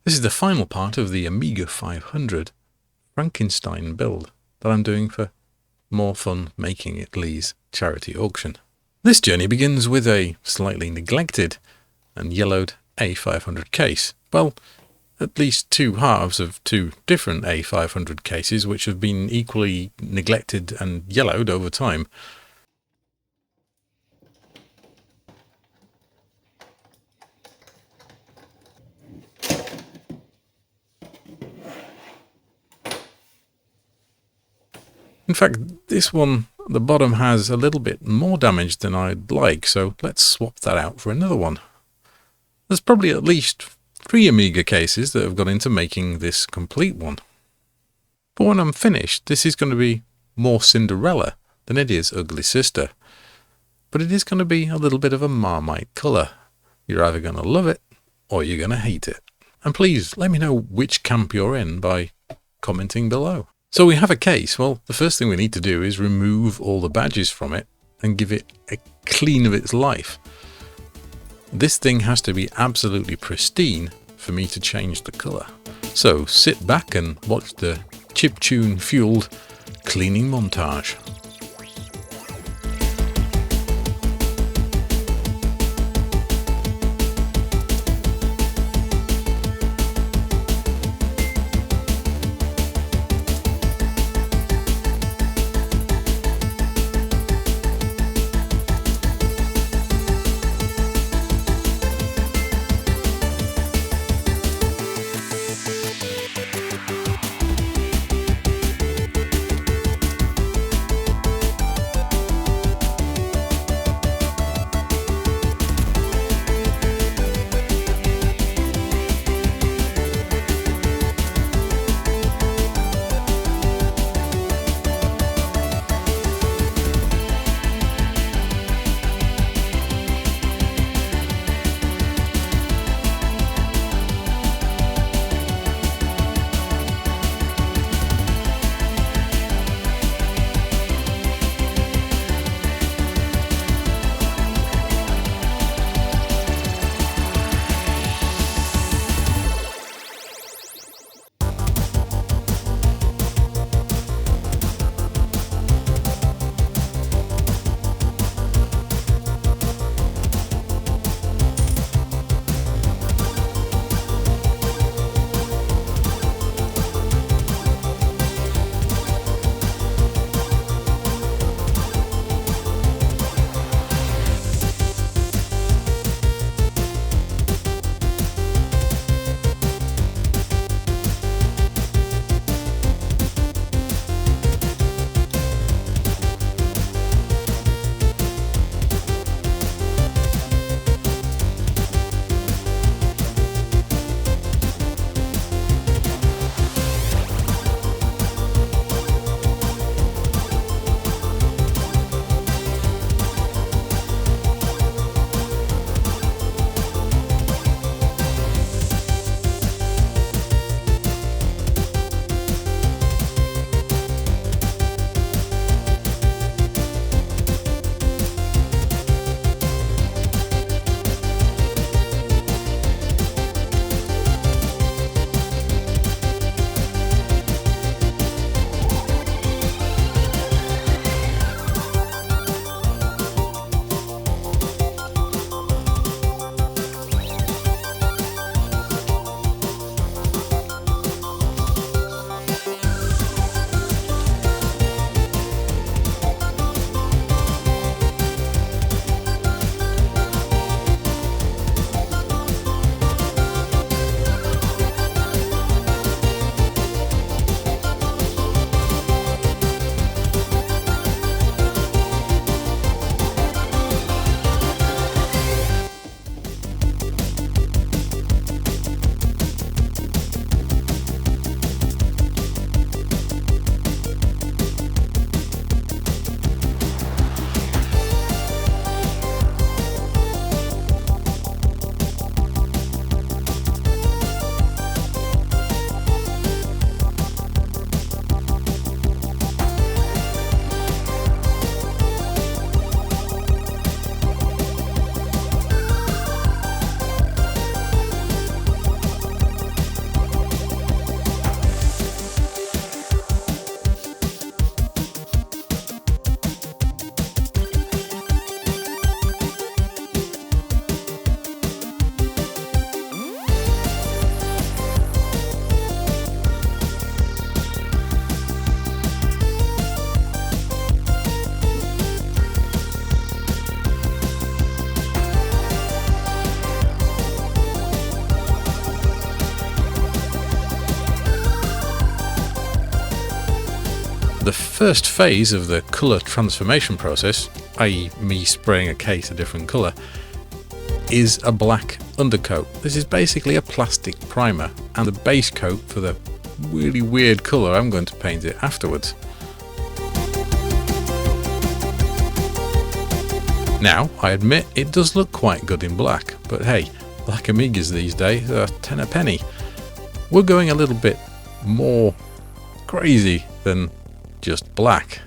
This is the final part of the Amiga 500 Frankenstein build that I'm doing for More Fun Making It Lee's charity auction. This journey begins with a slightly neglected and yellowed A500 case. Well, at least two halves of two different A500 cases which have been equally neglected and yellowed over time. In fact, this one at the bottom has a little bit more damage than I'd like, so let's swap that out for another one. There's probably at least 3 Amiga cases that have gone into making this complete one. But when I'm finished, this is going to be more Cinderella than it is Ugly Sister. But it is going to be a little bit of a Marmite colour. You're either going to love it or you're going to hate it. And please let me know which camp you're in by commenting below. So we have a case. Well, the first thing we need to do is remove all the badges from it and give it a clean of its life. This thing has to be absolutely pristine for me to change the colour. So sit back and watch the chiptune fueled cleaning montage. The first phase of the colour transformation process, i.e. me spraying a case a different colour, is a black undercoat. This is basically a plastic primer and the base coat for the really weird colour I'm going to paint it afterwards. Now, I admit it does look quite good in black, but hey, black Amigas these days are 10 a penny. We're going a little bit more crazy than just black.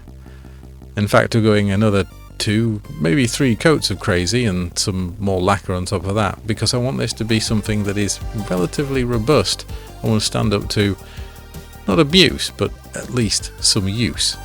In fact, we're going another 2, maybe 3 coats of crazy and some more lacquer on top of that, because I want this to be something that is relatively robust and will stand up to not abuse, but at least some use.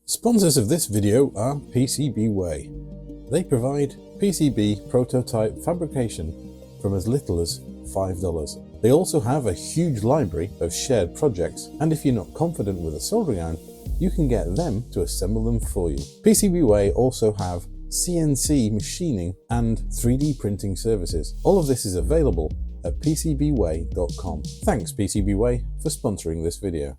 Sponsors of this video are PCBWay. They provide PCB prototype fabrication from as little as $5. They also have a huge library of shared projects, and if you're not confident with a soldering iron, you can get them to assemble them for you. PCBWay also have CNC machining and 3D printing services. All of this is available at PCBWay.com. Thanks PCBWay for sponsoring this video.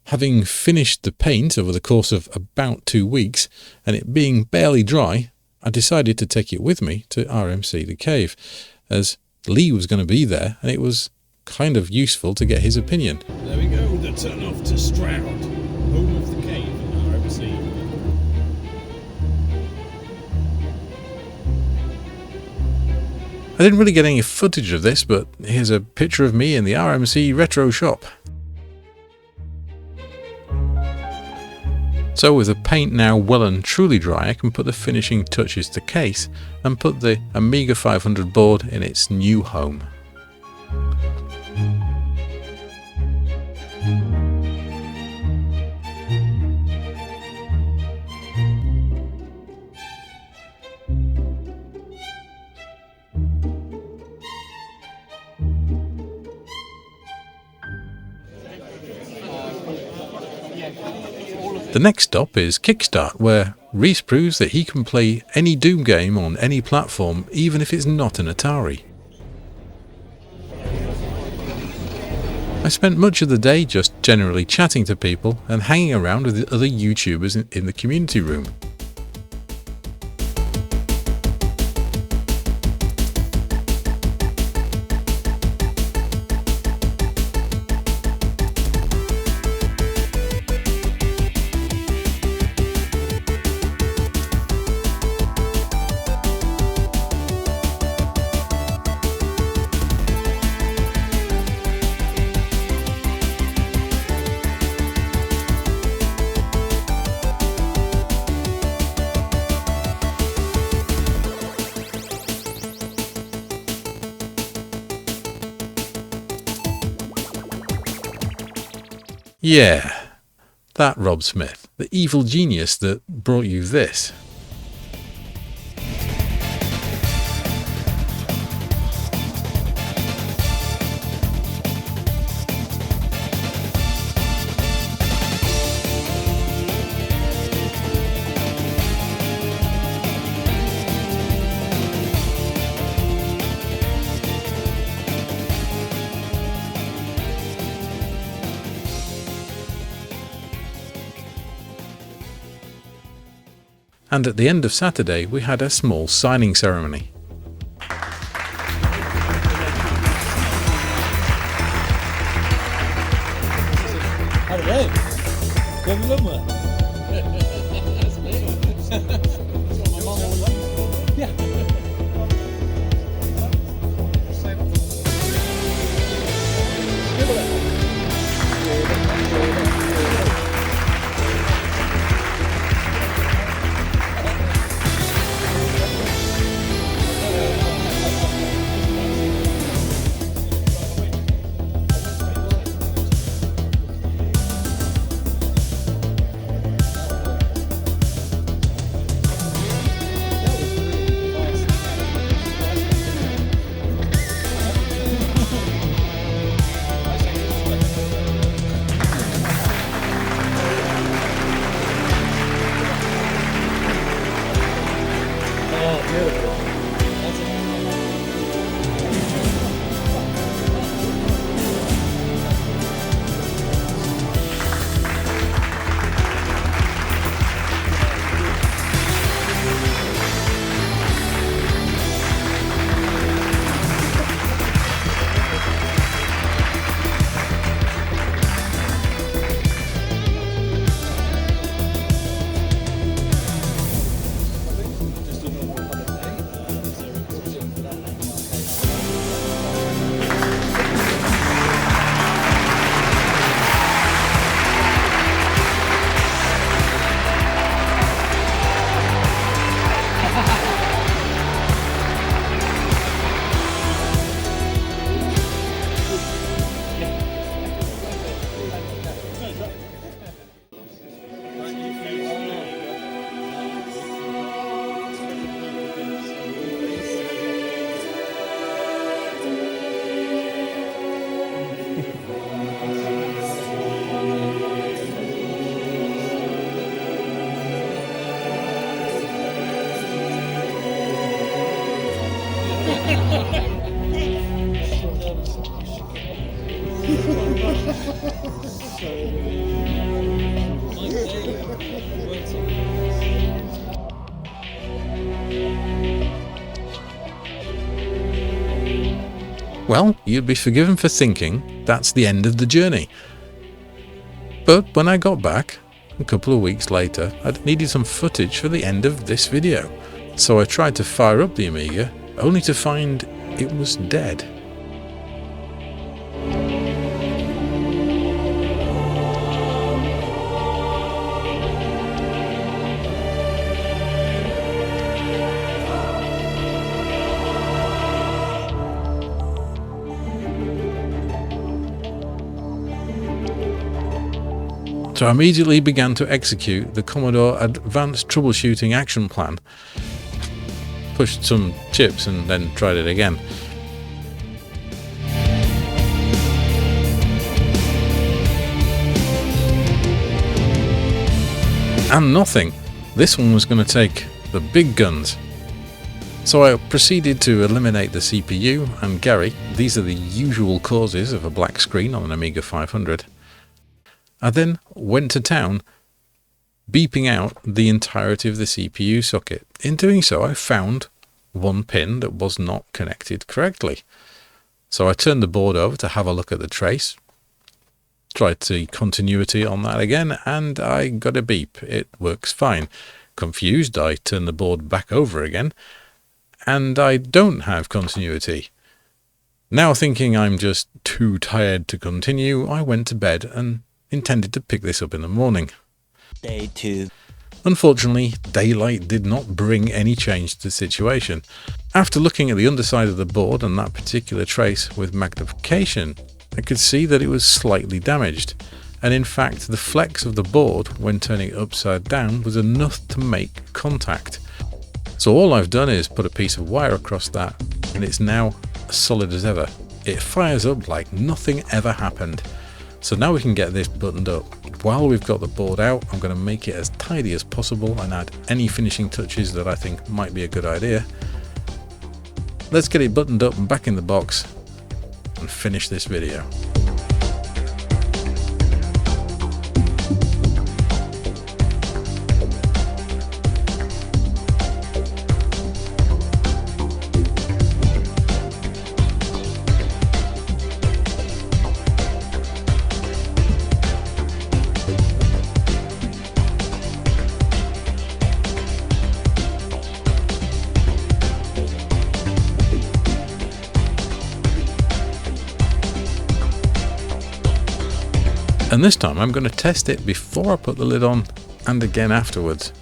Having finished the paint over the course of about 2 weeks, and it being barely dry, I decided to take it with me to RMC the cave, as Lee was going to be there, and it was kind of useful to get his opinion. There we go, the turn off to Stroud, home of the cave in RMC. I didn't really get any footage of this, but here's a picture of me in the RMC retro shop. So with the paint now well and truly dry, I can put the finishing touches to case and put the Amiga 500 board in its new home. The next stop is Kickstart, where Reese proves that he can play any Doom game on any platform, even if it's not an Atari. I spent much of the day just generally chatting to people and hanging around with the other YouTubers in the community room. Yeah, that Rob Smith, the evil genius that brought you this. And at the end of Saturday, we had a small signing ceremony. Well, you'd be forgiven for thinking that's the end of the journey. But when I got back, a couple of weeks later, I'd needed some footage for the end of this video. So I tried to fire up the Amiga, only to find it was dead. So I immediately began to execute the Commodore Advanced Troubleshooting Action Plan, pushed some chips and then tried it again. And nothing. This one was going to take the big guns. So I proceeded to eliminate the CPU and Gary. These are the usual causes of a black screen on an Amiga 500. I then went to town, beeping out the entirety of the CPU socket. In doing so, I found one pin that was not connected correctly. So I turned the board over to have a look at the trace, tried the continuity on that again, and I got a beep. It works fine. Confused, I turned the board back over again, and I don't have continuity. Now thinking I'm just too tired to continue, I went to bed and intended to pick this up in the morning. Day 2. Unfortunately, daylight did not bring any change to the situation. After looking at the underside of the board and that particular trace with magnification, I could see that it was slightly damaged, and in fact the flex of the board when turning it upside down was enough to make contact. So all I've done is put a piece of wire across that, and it's now as solid as ever. It fires up like nothing ever happened. So now we can get this buttoned up. While we've got the board out, I'm going to make it as tidy as possible and add any finishing touches that I think might be a good idea. Let's get it buttoned up and back in the box and finish this video. And this time I'm going to test it before I put the lid on and again afterwards.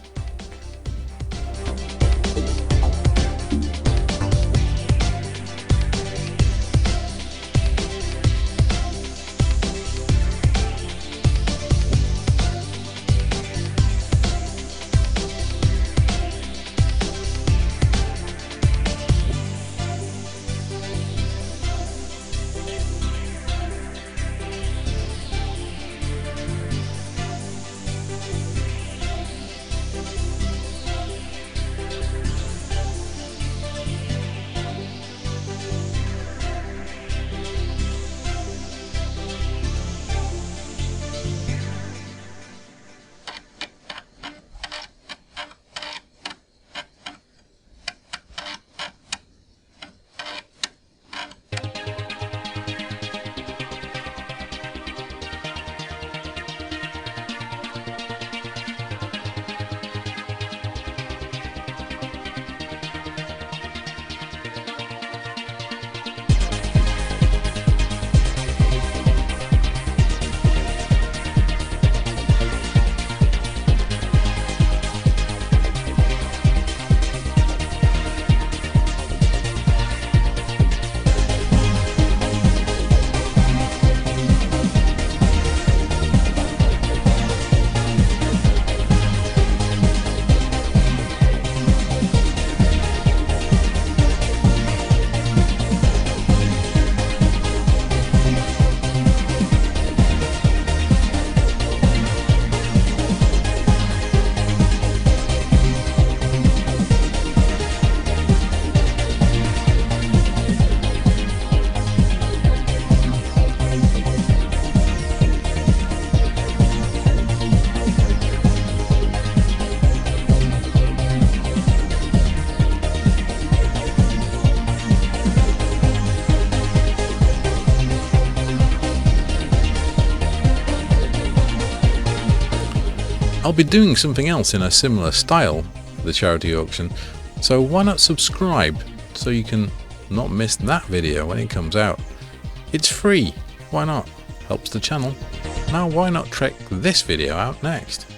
I'll be doing something else in a similar style for the charity auction, so why not subscribe so you can not miss that video when it comes out. It's free, why not? Helps the channel. Now why not check this video out next?